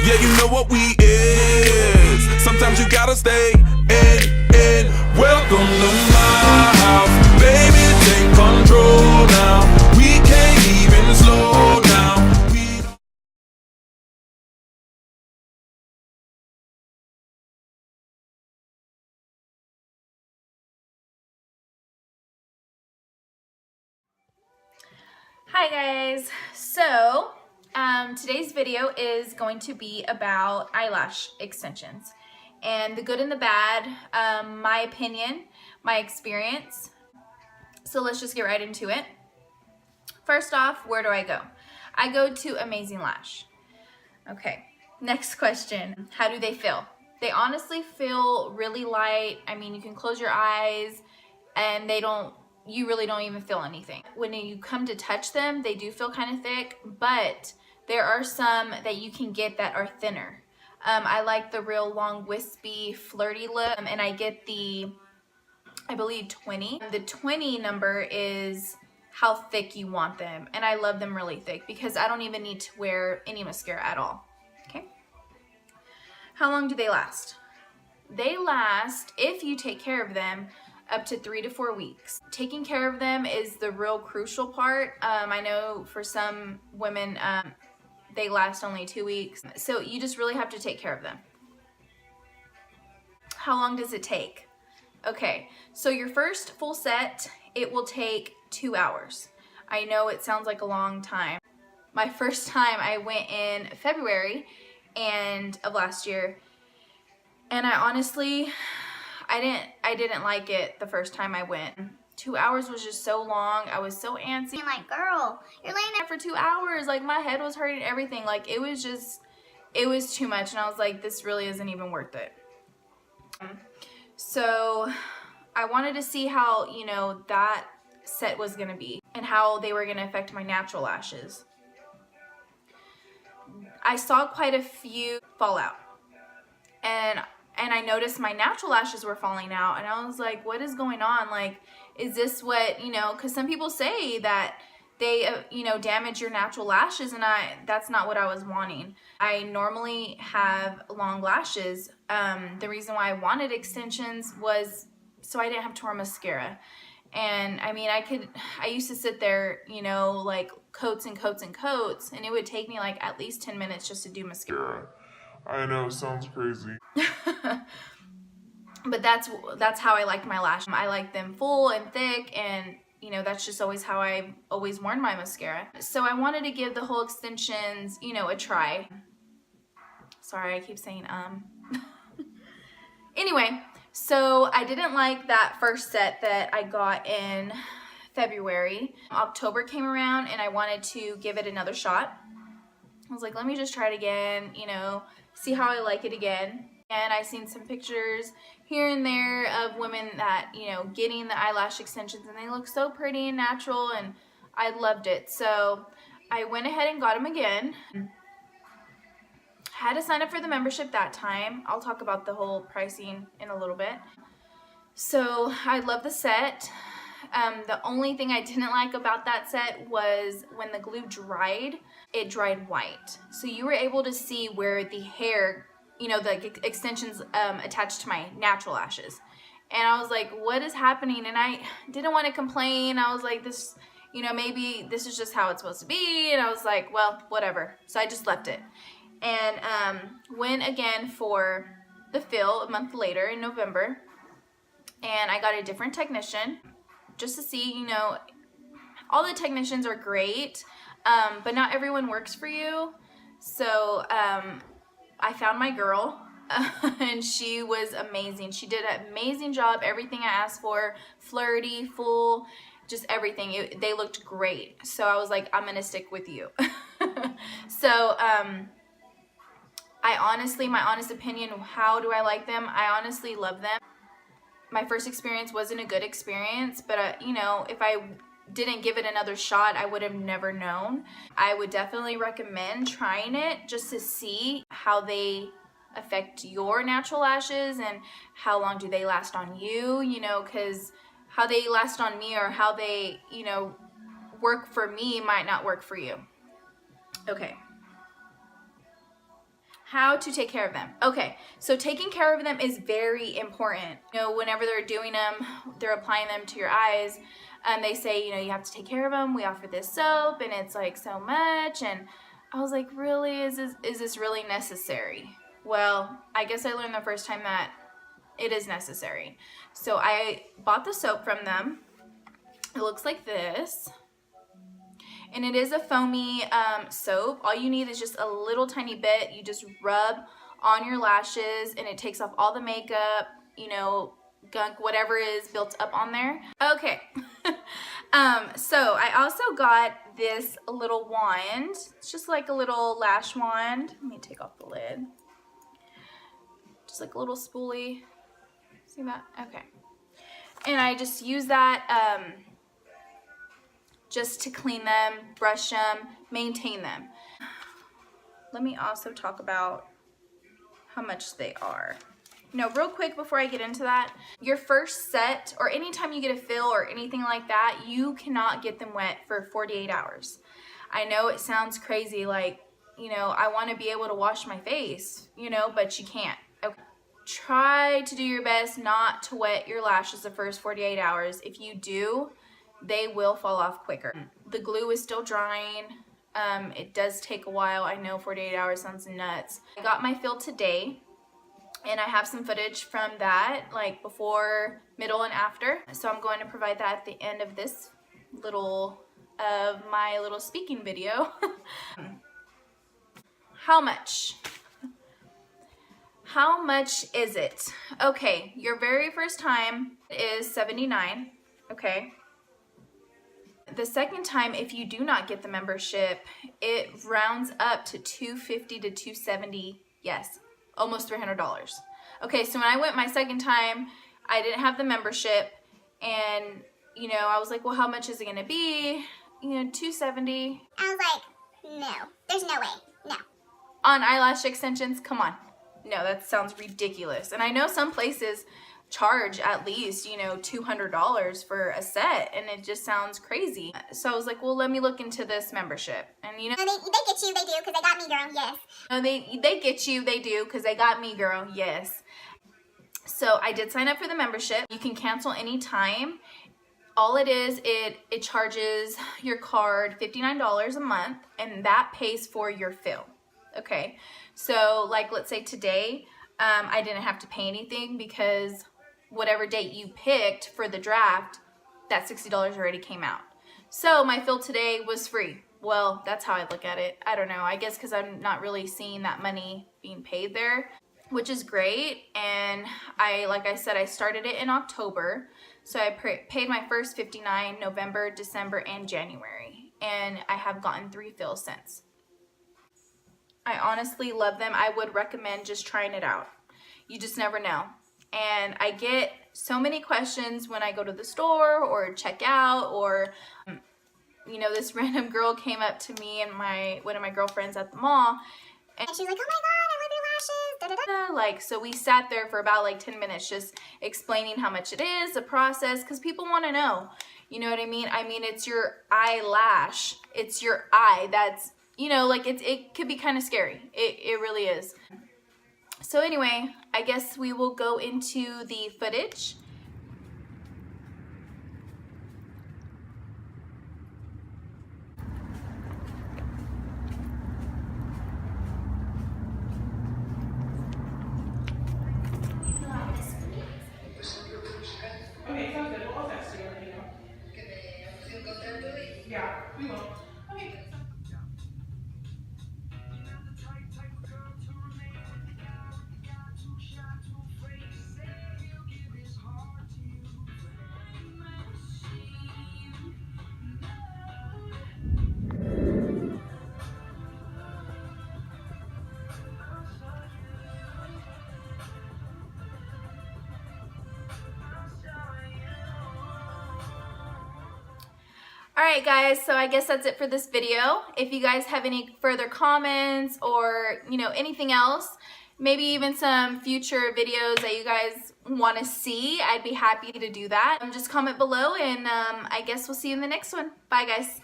Yeah, you know what we is. Sometimes you gotta stay in. Welcome to my house, baby, take control now. We can't even slow down. Hi guys, so today's video is going to be about eyelash extensions and the good and the bad, my opinion, my experience. So let's just get right into it. First off, where do I go? I go to Amazing Lash. Okay, next question, how do they feel? They honestly feel really light. I mean, you can close your eyes and you really don't even feel anything. When you come to touch them, they do feel kind of thick, but there are some that you can get that are thinner. I like the real long, wispy, flirty look, and I get the, I believe 20. The 20 number is how thick you want them, and I love them really thick because I don't even need to wear any mascara at all. Okay. How long do they last? They last, if you take care of them, up to 3 to 4 weeks. Taking care of them is the real crucial part. I know for some women, they last only 2 weeks. So you just really have to take care of them. How long does it take? Okay, so your first full set, it will take 2 hours. I know it sounds like a long time. My first time I went in February of last year, and I honestly, I didn't like it the first time I went. 2 hours was just so long. I was so antsy. I'm like, girl, you're laying there for 2 hours. Like, my head was hurting, everything. Like, it was too much. And I was like, this really isn't even worth it. So I wanted to see how, you know, that set was going to be and how they were going to affect my natural lashes. I saw quite a few fall out. And I noticed my natural lashes were falling out, and I was like, what is going on? Like, is this what, you know, because some people say that they, you know, damage your natural lashes, and that's not what I was wanting. I normally have long lashes. The reason why I wanted extensions was so I didn't have to wear mascara. And I mean, I used to sit there, you know, like coats and coats and coats, and it would take me like at least 10 minutes just to do mascara. I know, sounds crazy. But that's how I like my lashes. I like them full and thick, and you know, that's just always how I've always worn my mascara. So I wanted to give the whole extensions, you know, a try. Sorry, I keep saying Anyway, so I didn't like that first set that I got in February. October came around and I wanted to give it another shot. I was like, let me just try it again, you know, see how I like it again. And I seen some pictures here and there of women that, you know, getting the eyelash extensions, and they look so pretty and natural, and I loved it. So I went ahead and got them again. Had to sign up for the membership that time. I'll talk about the whole pricing in a little bit. So I love the set. The only thing I didn't like about that set was when the glue dried, it dried white. So you were able to see where the hair, you know, the extensions attached to my natural lashes. And I was like, what is happening? And I didn't want to complain. I was like, this, you know, maybe this is just how it's supposed to be. And I was like, well, whatever. So I just left it. And went again for the fill a month later in November. And I got a different technician just to see, you know, all the technicians are great, but not everyone works for you. So I found my girl, and she was amazing. She did an amazing job, everything I asked for, flirty, full, just everything. They looked great. So I was like, I'm gonna stick with you. So my honest opinion, how do I like them? I honestly love them. My first experience wasn't a good experience, but you know, if I didn't give it another shot, I would have never known. I would definitely recommend trying it just to see how they affect your natural lashes and how long do they last on you, you know, because how they last on me or how they, you know, work for me might not work for you. Okay. How to take care of them. Okay, so taking care of them is very important. You know, whenever they're doing them, they're applying them to your eyes, and they say, you know, you have to take care of them. We offer this soap, and it's like so much. And I was like, really, is this really necessary? Well, I guess I learned the first time that it is necessary. So I bought the soap from them. It looks like this. And it is a foamy soap. All you need is just a little tiny bit. You just rub on your lashes and it takes off all the makeup, you know, gunk, whatever is built up on there. Okay. So I also got this little wand. It's just like a little lash wand. Let me take off the lid. Just like a little spoolie. See that? Okay. And I just use that just to clean them, brush them, maintain them. Let me also talk about how much they are. Now, real quick before I get into that, your first set, or anytime you get a fill or anything like that, you cannot get them wet for 48 hours. I know it sounds crazy, like, you know, I want to be able to wash my face, you know, but you can't. Okay. Try to do your best not to wet your lashes the first 48 hours. If you do, they will fall off quicker. The glue is still drying. It does take a while. I know 48 hours sounds nuts. I got my fill today, and I have some footage from that, like before, middle, and after. So I'm going to provide that at the end of this my little speaking video. How much? How much is it? Okay, your very first time is $79, okay? The second time, if you do not get the membership, it rounds up to $250 to $270, yes, almost $300. Okay, so when I went my second time, I didn't have the membership, and, you know, I was like, well, how much is it gonna be? You know, $270. I was like, no, there's no way, no. On eyelash extensions, come on. No, that sounds ridiculous. And I know some places charge at least, you know, $200 for a set, and it just sounds crazy. So I was like, well, let me look into this membership. And you know, No, they get you, they do, because they got me, girl, yes. no, they get you, they do, because they got me, girl, yes. So I did sign up for the membership. You can cancel anytime. All it is, it charges your card $59 a month, and that pays for your fill. Okay, so like let's say today, I didn't have to pay anything because whatever date you picked for the draft, that $60 already came out. So my fill today was free. Well, that's how I look at it. I don't know, I guess because I'm not really seeing that money being paid there, which is great. And like I said, I started it in October. So I paid my first $59 November, December, and January. And I have gotten 3 fills since. I honestly love them. I would recommend just trying it out. You just never know. And I get so many questions when I go to the store or check out, or you know, this random girl came up to me and one of my girlfriends at the mall, and And she's like, oh my god, I love your lashes, da-da-da. like, so we sat there for about like 10 minutes just explaining how much it is, the process, because people want to know. You know what I mean? I mean, it's your eyelash. It's your eye. That's, you know, like it could be kind of scary. It really is. So anyway, I guess we will go into the footage. Okay, sounds good. We'll text you, let me know. Yeah, we will. Okay. Alright guys, so I guess that's it for this video. If you guys have any further comments or, you know, anything else, maybe even some future videos that you guys want to see, I'd be happy to do that. Just comment below, and I guess we'll see you in the next one. Bye guys.